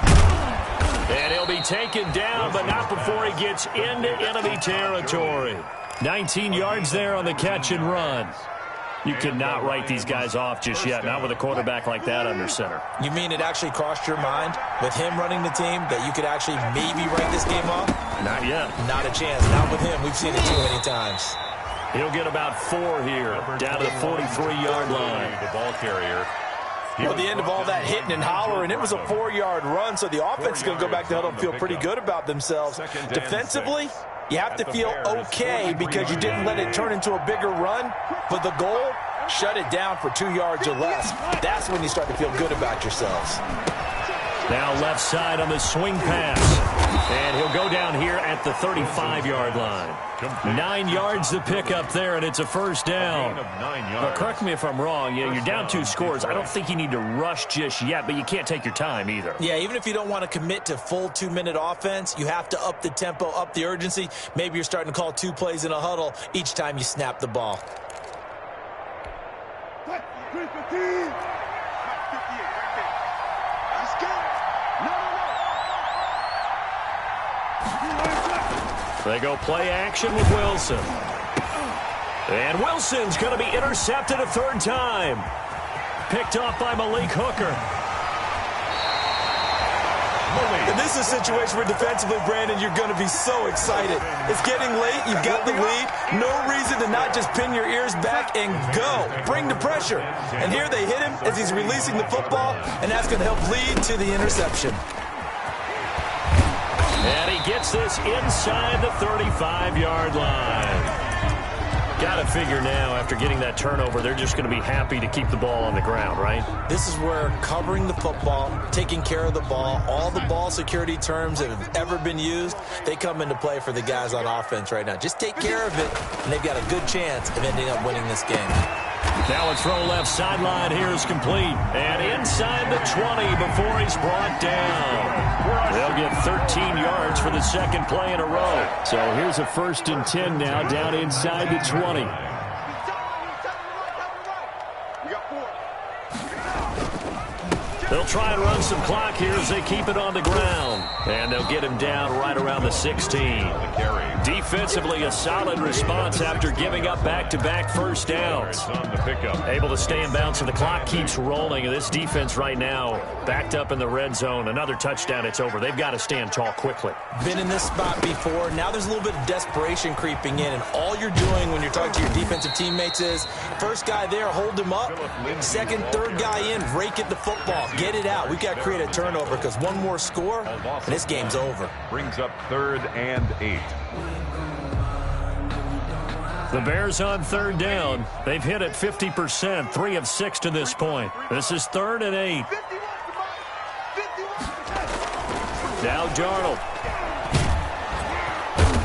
And he'll be taken down, but not before he gets into enemy territory. 19 yards there on the catch and run. You cannot write these guys off just yet, not with a quarterback like that under center. You mean it actually crossed your mind with him running the team that you could actually maybe write this game off? Not yet. Not a chance. Not with him. We've seen it too many times. He'll get about 4 here, down to the 43-yard line. The ball carrier. Well, at the end of all that hitting and hollering, it was a 4-yard run, so the offense is going to go back to huddle and feel pretty good about themselves. Defensively, You have to feel okay because you didn't let it turn into a bigger run. For the goal, shut it down for 2 yards or less. That's when you start to feel good about yourselves. Now left side on the swing pass. And he'll go down here at the 35-yard line. 9 yards to pick up there, and it's a first down. But correct me if I'm wrong. You're down 2 scores. I don't think you need to rush just yet, but you can't take your time either. Yeah, even if you don't want to commit to full 2-minute offense, you have to up the tempo, up the urgency. Maybe you're starting to call 2 plays in a huddle each time you snap the ball. They go play action with Wilson. And Wilson's going to be intercepted a 3rd time. Picked off by Malik Hooker. And this is a situation where defensively, Brandon, you're going to be so excited. It's getting late. You've got the lead. No reason to not just pin your ears back and go. Bring the pressure. And here they hit him as he's releasing the football, and that's going to help lead to the interception. And he gets this inside the 35-yard line. Got to figure now, after getting that turnover, they're just going to be happy to keep the ball on the ground, right? This is where covering the football, taking care of the ball, all the ball security terms that have ever been used, they come into play for the guys on offense right now. Just take care of it, and they've got a good chance of ending up winning this game. Now a throw left sideline here is complete. And inside the 20 before he's brought down. They'll get 13 yards for the 2nd play in a row. So here's a 1st and 10 now down inside the 20. They'll try and run some clock here as they keep it on the ground. And they'll get him down right around the 16. Defensively, a solid response after giving up back-to-back first downs. Able to stay in bounds, and the clock keeps rolling. And this defense right now backed up in the red zone. Another touchdown, it's over. They've got to stand tall quickly. Been in this spot before. Now there's a little bit of desperation creeping in. And all you're doing when you're talking to your defensive teammates is, first guy there, hold him up. 2nd, 3rd guy in, rake at the football. Get it out. We've got to create a turnover because one more score, and this game's over. Brings up 3rd and 8. The Bears on 3rd down. They've hit it 50%, 3 of 6 to this point. This is 3rd and 8. Now Darnold.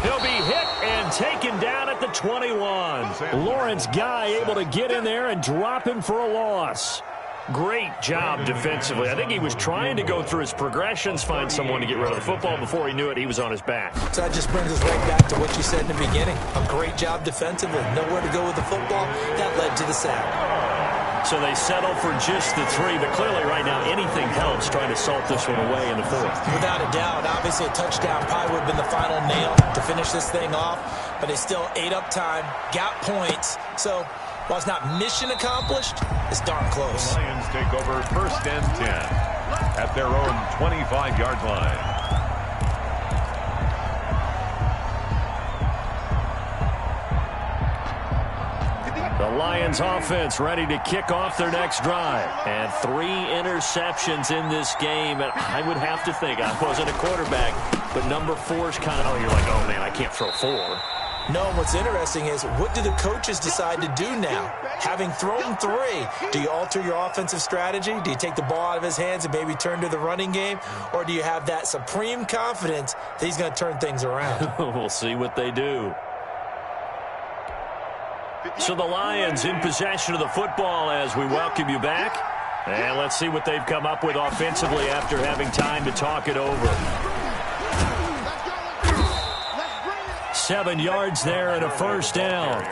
He'll be hit and taken down at the 21. Lawrence Guy able to get in there and drop him for a loss. Great job defensively. I think he was trying to go through his progressions, find someone to get rid of the football. Before he knew it, he was on his back. So that just brings us right back to what you said in the beginning. A great job defensively. Nowhere to go with the football. That led to the sack. So they settle for just the 3, but clearly right now anything helps trying to salt this one away in the 4th. Without a doubt. Obviously a touchdown probably would have been the final nail to finish this thing off, but they still ate up time, got points. So while it's not mission accomplished, it's darn close. The Lions take over 1st and 10 at their own 25-yard line. The Lions offense ready to kick off their next drive. And 3 interceptions in this game. And I would have to think, I wasn't a quarterback, but number 4's kind of, you're like, oh man, I can't throw 4. No, what's interesting is, what do the coaches decide to do now? Having thrown 3, do you alter your offensive strategy? Do you take the ball out of his hands and maybe turn to the running game? Or do you have that supreme confidence that he's going to turn things around? We'll see what they do. So the Lions in possession of the football as we welcome you back. And let's see what they've come up with offensively after having time to talk it over. 7 yards there and a first down.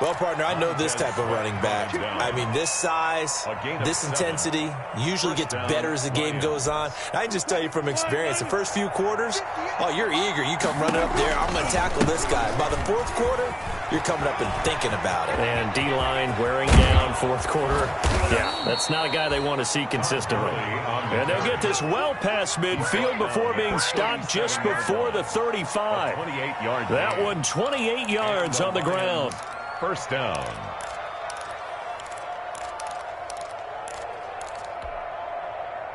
Well, partner, I know this type of running back. I mean, this size, this intensity usually gets better as the game goes on. I can just tell you from experience, the first few quarters, oh, you're eager. You come running up there, I'm going to tackle this guy. By the 4th quarter, you're coming up and thinking about it. And D-line wearing down 4th quarter. Yeah, that's not a guy they want to see consistently. And they'll get this well past midfield before being stopped just before the 35. That one 28 yards on the ground. First down.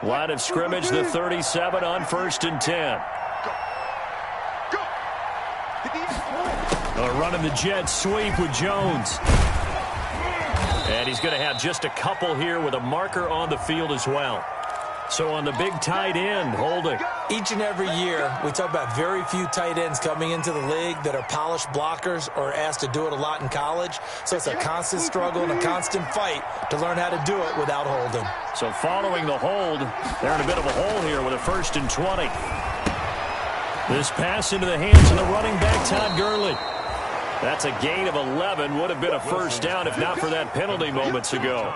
Line of scrimmage, the 37 on 1st and 10. Go. Get the Running the jet sweep with Jones. And he's going to have just a couple here with a marker on the field as well. So on the big tight end, holding. Each and every year, we talk about very few tight ends coming into the league that are polished blockers or asked to do it a lot in college. So it's a constant struggle and a constant fight to learn how to do it without holding. So following the hold, they're in a bit of a hole here with a 1st and 20. This pass into the hands of the running back, Todd Gurley. That's a gain of 11. Would have been a first down if not for that penalty moments ago.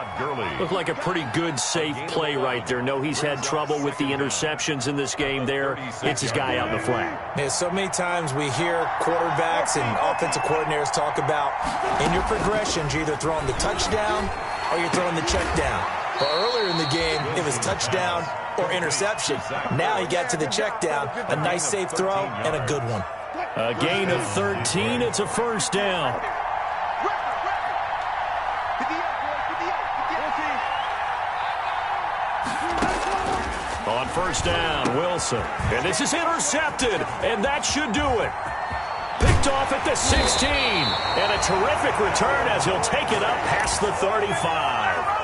Looked like a pretty good, safe play right there. No, he's had trouble with the interceptions in this game there. It's his guy out in the flat. Yeah, so many times we hear quarterbacks and offensive coordinators talk about in your progressions, you're either throwing the touchdown or you're throwing the check down. But earlier in the game, it was touchdown or interception. Now he got to the check down, a nice safe throw and a good one. A gain of 13. It's a first down. On first down, Wilson. And this is intercepted, and that should do it. Picked off at the 16. And a terrific return as he'll take it up past the 35.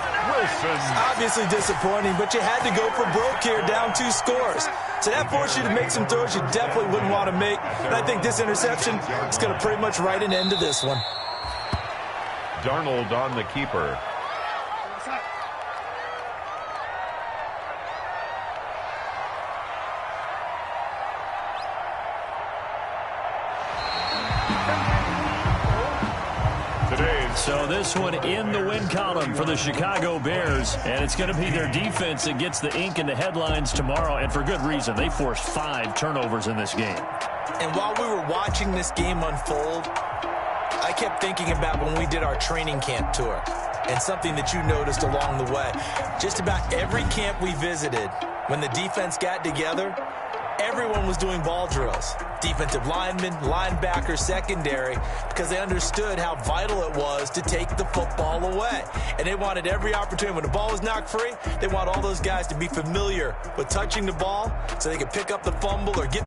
Obviously disappointing, but you had to go for broke here, down 2 scores. So that forced you to make some throws you definitely wouldn't want to make. And I think this interception is going to pretty much write an end to this one. Darnold on the keeper. So this one in the win column for the Chicago Bears, and it's going to be their defense that gets the ink in the headlines tomorrow, and for good reason. They forced 5 turnovers in this game. And while we were watching this game unfold, I kept thinking about when we did our training camp tour and something that you noticed along the way. Just about every camp we visited, when the defense got together, everyone was doing ball drills. Defensive linemen, linebackers, secondary, because they understood how vital it was to take the football away. And they wanted every opportunity. When the ball was knocked free, they want all those guys to be familiar with touching the ball so they could pick up the fumble or get